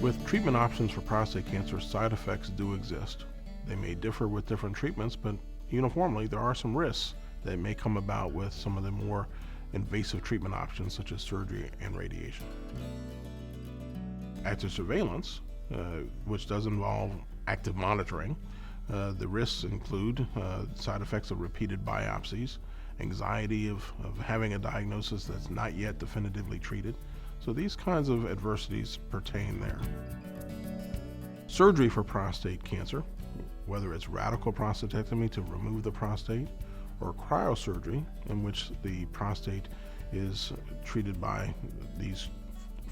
With treatment options for prostate cancer, side effects do exist. They may differ with different treatments, but uniformly there are some risks that may come about with some of the more invasive treatment options such as surgery and radiation. Active surveillance, which does involve active monitoring, the risks include side effects of repeated biopsies, anxiety of having a diagnosis that's not yet definitively treated. So these kinds of adversities pertain there. Surgery for prostate cancer, whether it's radical prostatectomy to remove the prostate or cryosurgery in which the prostate is treated by these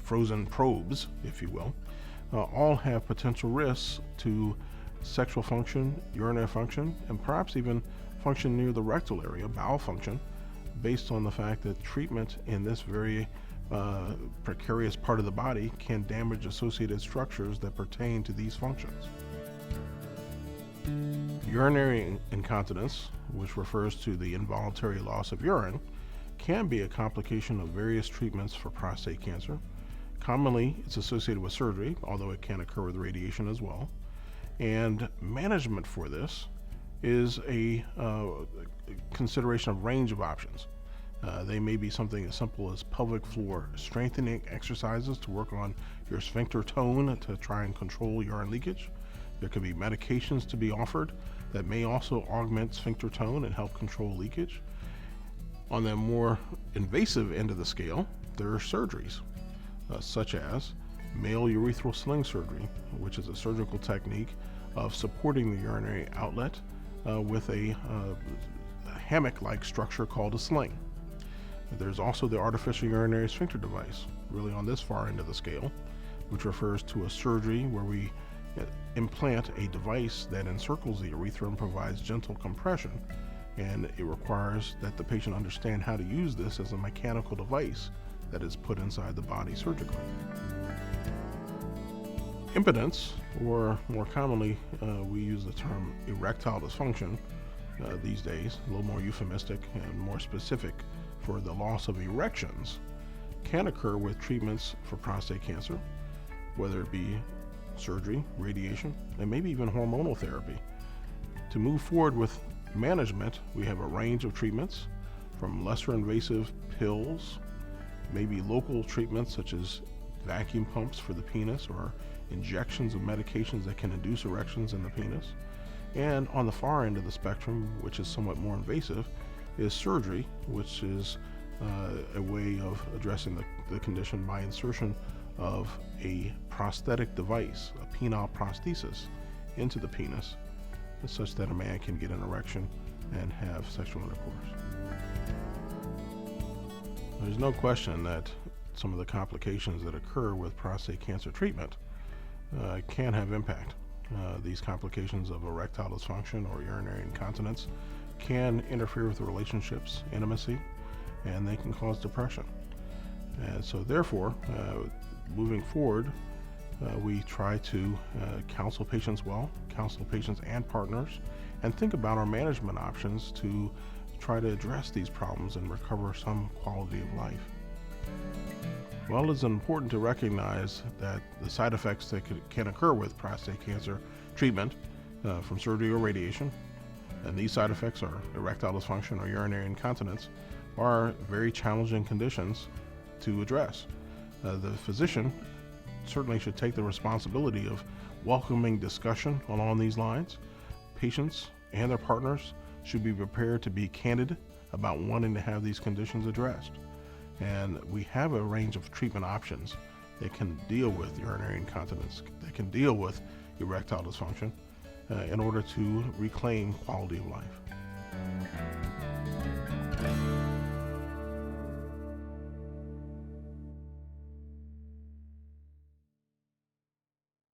frozen probes, if you will, all have potential risks to sexual function, urinary function, and perhaps even function near the rectal area, bowel function, based on the fact that treatment in this very precarious part of the body can damage associated structures that pertain to these functions. Urinary incontinence, which refers to the involuntary loss of urine, can be a complication of various treatments for prostate cancer. Commonly, it's associated with surgery, although it can occur with radiation as well. And management for this is a consideration of range of options. They may be something as simple as pelvic floor strengthening exercises to work on your sphincter tone to try and control urine leakage. There could be medications to be offered that may also augment sphincter tone and help control leakage. On the more invasive end of the scale, there are surgeries, such as male urethral sling surgery, which is a surgical technique of supporting the urinary outlet with a hammock-like structure called a sling. There's also the artificial urinary sphincter device, really on this far end of the scale, which refers to a surgery where we implant a device that encircles the urethra and provides gentle compression, and it requires that the patient understand how to use this as a mechanical device that is put inside the body surgically. Impotence, or more commonly we use the term erectile dysfunction these days, a little more euphemistic and more specific for the loss of erections, can occur with treatments for prostate cancer, whether it be surgery, radiation, and maybe even hormonal therapy. To move forward with management, we have a range of treatments from lesser invasive pills, maybe local treatments such as vacuum pumps for the penis or injections of medications that can induce erections in the penis. And on the far end of the spectrum, which is somewhat more invasive, is surgery, which is a way of addressing the condition by insertion of a prosthetic device, a penile prosthesis, into the penis, such that a man can get an erection and have sexual intercourse. There's no question that some of the complications that occur with prostate cancer treatment can have impact. These complications of erectile dysfunction or urinary incontinence can interfere with the relationships, intimacy, and they can cause depression. And so therefore, moving forward, we try to counsel patients well, counsel patients and partners, and think about our management options to try to address these problems and recover some quality of life. Well, it's important to recognize that the side effects that can occur with prostate cancer treatment from surgery or radiation, and these side effects are erectile dysfunction or urinary incontinence, are very challenging conditions to address. The physician certainly should take the responsibility of welcoming discussion along these lines. Patients and their partners should be prepared to be candid about wanting to have these conditions addressed. And we have a range of treatment options that can deal with urinary incontinence, that can deal with erectile dysfunction in order to reclaim quality of life.